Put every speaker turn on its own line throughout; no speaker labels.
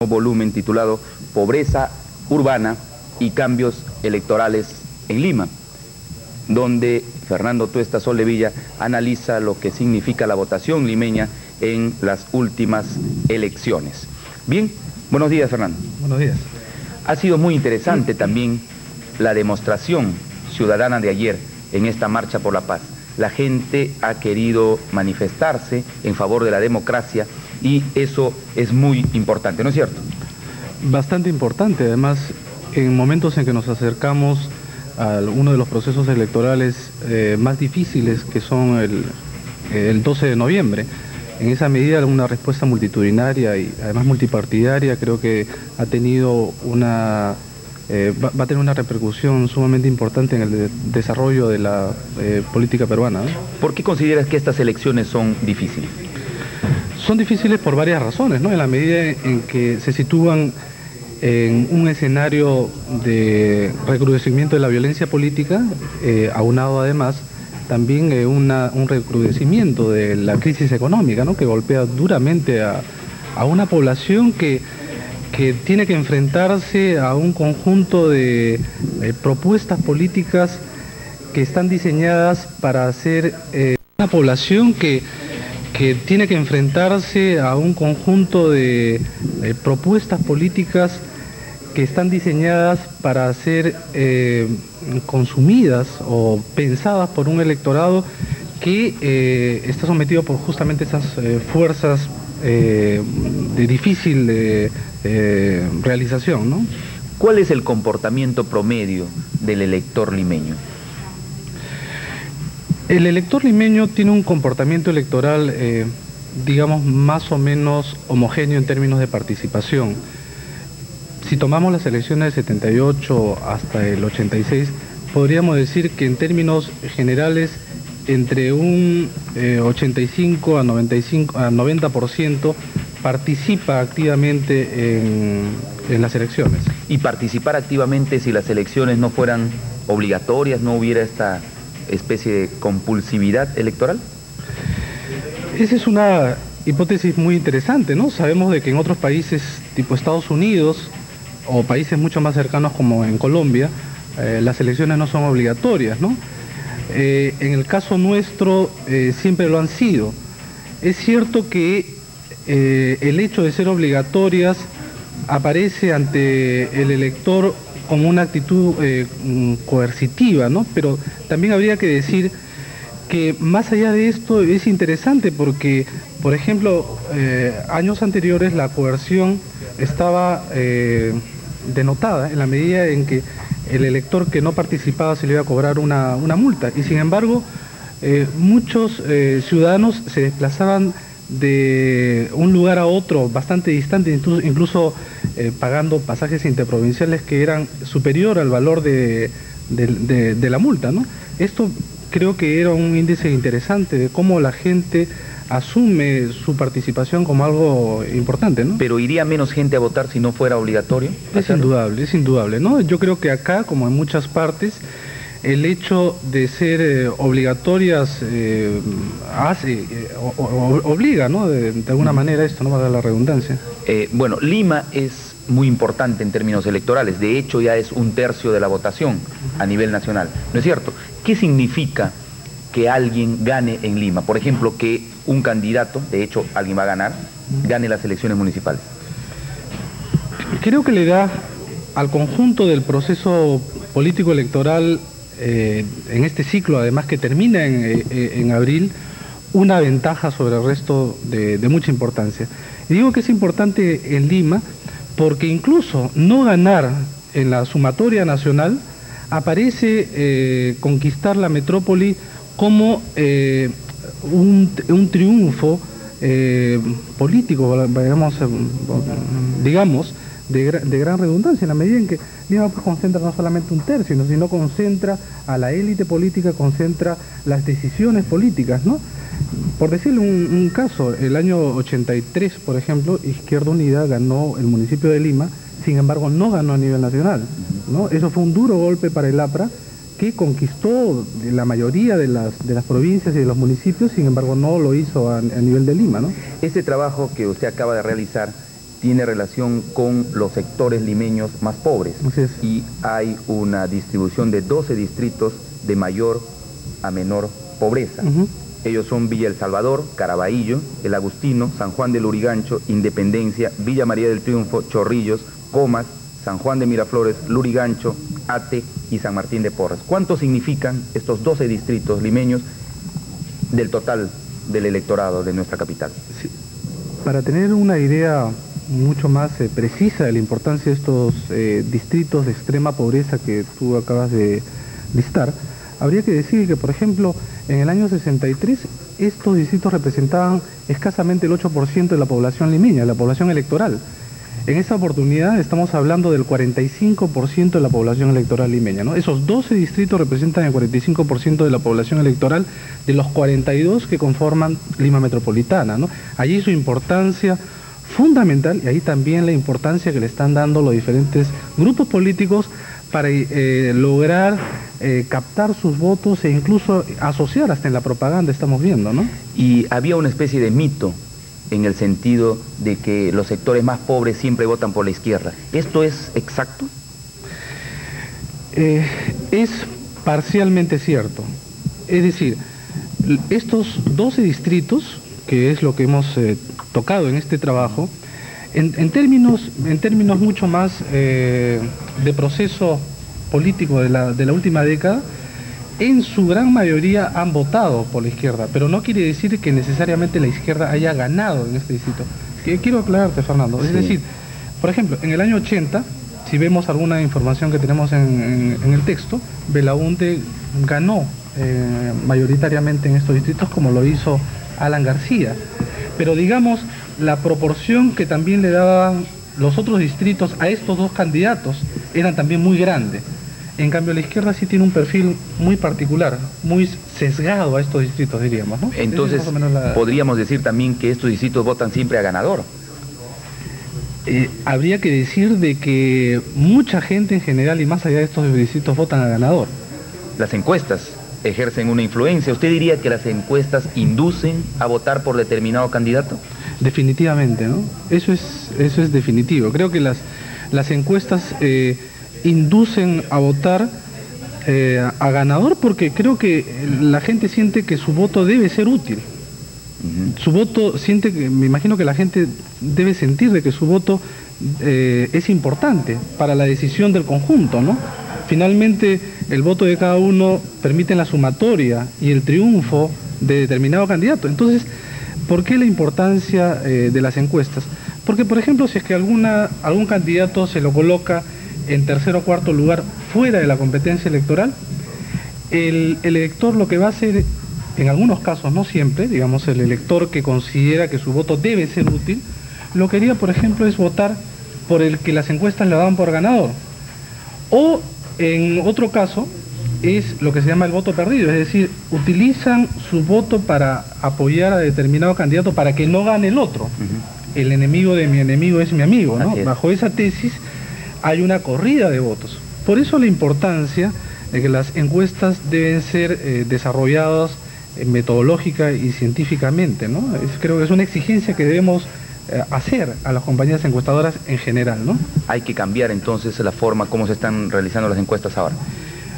Volumen titulado Pobreza Urbana y Cambios Electorales en Lima, donde Fernando Tuesta Soldevilla analiza lo que significa la votación limeña en las últimas elecciones. Bien, buenos días, Fernando.
Buenos días.
Ha sido muy interesante también la demostración ciudadana de ayer en esta marcha por la paz. La gente ha querido manifestarse en favor de la democracia y eso es muy importante, ¿no es cierto?
Bastante importante, además, en momentos en que nos acercamos a uno de los procesos electorales más difíciles, que son el 12 de noviembre. En esa medida, una respuesta multitudinaria y además multipartidaria creo que ha tenido va a tener una repercusión sumamente importante en el desarrollo de la política peruana, ¿no?
¿Por qué consideras que estas elecciones son difíciles?
Son difíciles por varias razones, ¿no? En la medida en que se sitúan en un escenario de recrudecimiento de la violencia política, aunado además también un recrudecimiento de la crisis económica, ¿no? Que golpea duramente a una población que tiene que enfrentarse a un conjunto de propuestas políticas que están diseñadas para hacer una población que tiene que enfrentarse a un conjunto de propuestas políticas que están diseñadas para ser consumidas o pensadas por un electorado que está sometido por justamente esas fuerzas de difícil realización, ¿no?
¿Cuál es el comportamiento promedio del elector limeño?
El elector limeño tiene un comportamiento electoral, digamos, más o menos homogéneo en términos de participación. Si tomamos las elecciones del 78 hasta el 86, podríamos decir que en términos generales, entre un 85 a 90% participa activamente en las elecciones.
¿Y participar activamente si las elecciones no fueran obligatorias, no hubiera esta especie de compulsividad electoral?
Esa es una hipótesis muy interesante, ¿no? Sabemos de que en otros países tipo Estados Unidos o países mucho más cercanos como en Colombia, las elecciones no son obligatorias, ¿no? En el caso nuestro siempre lo han sido. Es cierto que el hecho de ser obligatorias aparece ante el elector como una actitud coercitiva, ¿no? Pero también habría que decir que más allá de esto es interesante porque, por ejemplo, años anteriores la coerción estaba denotada en la medida en que el elector que no participaba se le iba a cobrar una multa, y sin embargo muchos ciudadanos se desplazaban de un lugar a otro bastante distante, incluso pagando pasajes interprovinciales que eran superior al valor de la multa, ¿no? Esto creo que era un índice interesante de cómo la gente asume su participación como algo importante, ¿no?
¿Pero iría menos gente a votar si no fuera obligatorio?
Es indudable, ¿no? Yo creo que acá, como en muchas partes, el hecho de ser obligatorias obliga, ¿no? De alguna manera esto, no va a dar la redundancia.
Bueno, Lima es muy importante en términos electorales, de hecho ya es 1/3 de la votación a nivel nacional, ¿no es cierto? ¿Qué significa que alguien gane en Lima? Por ejemplo, que un candidato, de hecho alguien va a ganar, gane las elecciones municipales.
Creo que le da al conjunto del proceso político electoral en este ciclo, además que termina en abril, una ventaja sobre el resto de mucha importancia. Y digo que es importante en Lima porque incluso no ganar en la sumatoria nacional aparece conquistar la metrópoli como un triunfo político, digamos, de gran redundancia, en la medida en que Lima pues concentra no solamente 1/3, sino concentra a la élite política, concentra las decisiones políticas, ¿no? Por decirle un caso, el año 83, por ejemplo, Izquierda Unida ganó el municipio de Lima, sin embargo no ganó a nivel nacional, ¿no? Eso fue un duro golpe para el APRA, que conquistó la mayoría de las provincias y de los municipios, sin embargo no lo hizo a nivel de Lima, ¿no?
Este trabajo que usted acaba de realizar tiene relación con los sectores limeños más pobres.
Así es.
Y hay una distribución de 12 distritos de mayor a menor pobreza. Ellos son Villa El Salvador, Caraballo, El Agustino, San Juan de Lurigancho, Independencia, Villa María del Triunfo, Chorrillos, Comas, San Juan de Miraflores, Lurigancho, Ate y San Martín de Porres. ¿Cuánto significan estos 12 distritos limeños del total del electorado de nuestra capital?
Sí. Para tener una idea mucho más precisa de la importancia de estos distritos de extrema pobreza que tú acabas de listar, habría que decir que, por ejemplo, en el año 63, estos distritos representaban escasamente el 8% de la población limeña, de la población electoral. En esta oportunidad estamos hablando del 45% de la población electoral limeña, ¿no? Esos 12 distritos representan el 45% de la población electoral de los 42 que conforman Lima Metropolitana, ¿no? Allí su importancia fundamental, y ahí también la importancia que le están dando los diferentes grupos políticos para lograr captar sus votos e incluso asociar hasta en la propaganda, estamos viendo, ¿no?
Y había una especie de mito en el sentido de que los sectores más pobres siempre votan por la izquierda. ¿Esto es exacto?
Es parcialmente cierto. Es decir, estos 12 distritos, que es lo que hemos tocado en este trabajo, en términos mucho más de proceso político de la última década, en su gran mayoría han votado por la izquierda, pero no quiere decir que necesariamente la izquierda haya ganado en este distrito. Quiero aclararte, Fernando. Sí. Es decir, por ejemplo, en el año 80, si vemos alguna información que tenemos en el texto, Belaunde ganó mayoritariamente en estos distritos, como lo hizo Alan García. Pero digamos, la proporción que también le daban los otros distritos a estos dos candidatos era también muy grande. En cambio, la izquierda sí tiene un perfil muy particular, muy sesgado a estos distritos, diríamos, ¿no?
Entonces, podríamos decir también que estos distritos votan siempre a ganador.
Habría que decir de que mucha gente en general y más allá de estos distritos votan a ganador.
Las encuestas ejercen una influencia. ¿Usted diría que las encuestas inducen a votar por determinado candidato?
Definitivamente, ¿no? Eso es definitivo. Creo que las encuestas inducen a votar a ganador porque creo que la gente siente que su voto debe ser útil. Su voto me imagino que la gente debe sentir de que su voto es importante para la decisión del conjunto, ¿no? Finalmente, el voto de cada uno permite la sumatoria y el triunfo de determinado candidato. Entonces, ¿por qué la importancia de las encuestas? Porque, por ejemplo, si es que algún candidato se lo coloca en tercer o cuarto lugar fuera de la competencia electoral, el elector lo que va a hacer, en algunos casos, no siempre, digamos, el elector que considera que su voto debe ser útil, lo que haría, por ejemplo, es votar por el que las encuestas le dan por ganador. O, en otro caso, es lo que se llama el voto perdido, es decir, utilizan su voto para apoyar a determinado candidato para que no gane el otro. El enemigo de mi enemigo es mi amigo, ¿no? Bajo esa tesis hay una corrida de votos. Por eso la importancia de que las encuestas deben ser desarrolladas metodológica y científicamente, ¿no? Creo que es una exigencia que debemos hacer a las compañías encuestadoras en general, ¿no?
Hay que cambiar entonces la forma como se están realizando las encuestas ahora.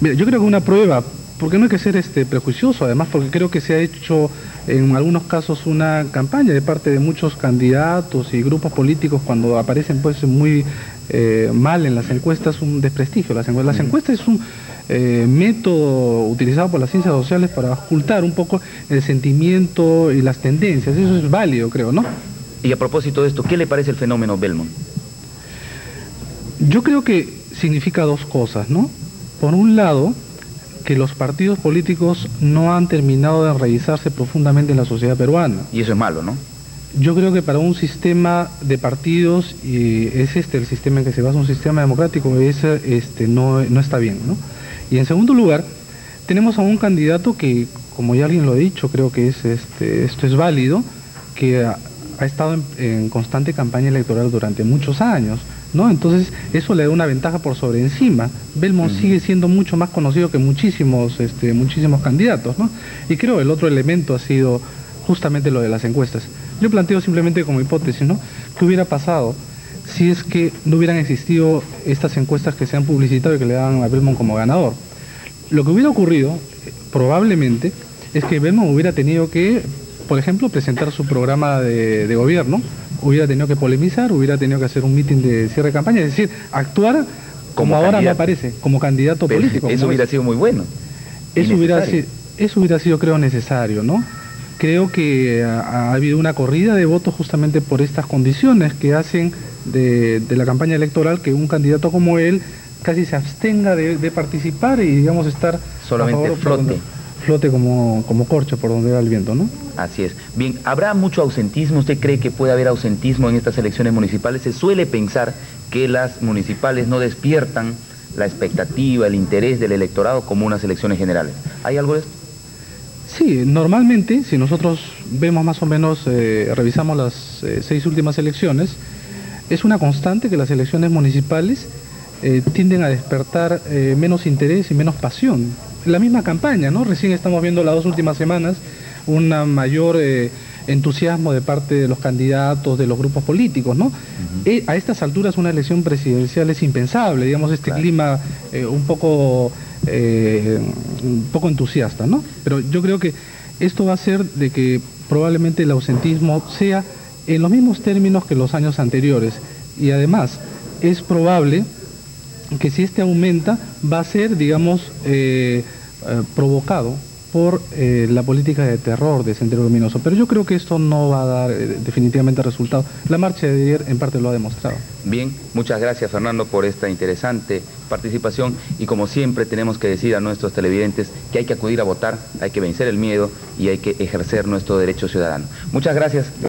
Mira, yo creo que una prueba, porque no hay que ser prejuicioso, además, porque creo que se ha hecho en algunos casos una campaña de parte de muchos candidatos y grupos políticos cuando aparecen pues muy mal en las encuestas, un desprestigio. Las encuestas es un método utilizado por las ciencias sociales para ocultar un poco el sentimiento y las tendencias. Eso es válido, creo, ¿no?
Y a propósito de esto, ¿qué le parece el fenómeno Belmont?
Yo creo que significa dos cosas, ¿no? Por un lado, que los partidos políticos no han terminado de enraizarse profundamente en la sociedad peruana.
Y eso es malo, ¿no?
Yo creo que para un sistema de partidos, y es el sistema en que se basa un sistema democrático, no está bien, ¿no? Y en segundo lugar, tenemos a un candidato que, como ya alguien lo ha dicho, creo que esto es válido, que ha estado en constante campaña electoral durante muchos años, ¿no? Entonces eso le da una ventaja por sobre encima. Belmont sigue siendo mucho más conocido que muchísimos candidatos, ¿no? Y creo el otro elemento ha sido justamente lo de las encuestas. Yo planteo simplemente como hipótesis, ¿no? ¿Qué hubiera pasado si es que no hubieran existido estas encuestas que se han publicitado y que le dan a Belmont como ganador? Lo que hubiera ocurrido, probablemente, es que Belmont hubiera tenido que, por ejemplo, presentar su programa de gobierno, hubiera tenido que polemizar, hubiera tenido que hacer un mitin de cierre de campaña, es decir, actuar como ahora no aparece, como candidato político.
Eso hubiera sido muy bueno.
Eso hubiera sido, creo, necesario, ¿no? Creo que ha habido una corrida de votos justamente por estas condiciones que hacen de la campaña electoral que un candidato como él casi se abstenga de participar y, digamos, estar
solamente
flote como corcho por donde va el viento, ¿no?
Así es. Bien, ¿habrá mucho ausentismo? ¿Usted cree que puede haber ausentismo en estas elecciones municipales? Se suele pensar que las municipales no despiertan la expectativa, el interés del electorado como unas elecciones generales. ¿Hay algo de esto?
Sí, normalmente, si nosotros vemos más o menos, revisamos las 6 últimas elecciones, es una constante que las elecciones municipales tienden a despertar menos interés y menos pasión. La misma campaña, ¿no? Recién estamos viendo las 2 últimas semanas un mayor entusiasmo de parte de los candidatos, de los grupos políticos, ¿no? A estas alturas una elección presidencial es impensable, digamos, clima un poco entusiasta, ¿no? Pero yo creo que esto va a hacer de que probablemente el ausentismo sea en los mismos términos que los años anteriores, y además es probable que si este aumenta va a ser, digamos, provocado por la política de terror de Sendero Luminoso. Pero yo creo que esto no va a dar definitivamente resultado. La marcha de ayer en parte lo ha demostrado.
Bien, muchas gracias, Fernando, por esta interesante participación, y como siempre tenemos que decir a nuestros televidentes que hay que acudir a votar, hay que vencer el miedo y hay que ejercer nuestro derecho ciudadano. Muchas gracias.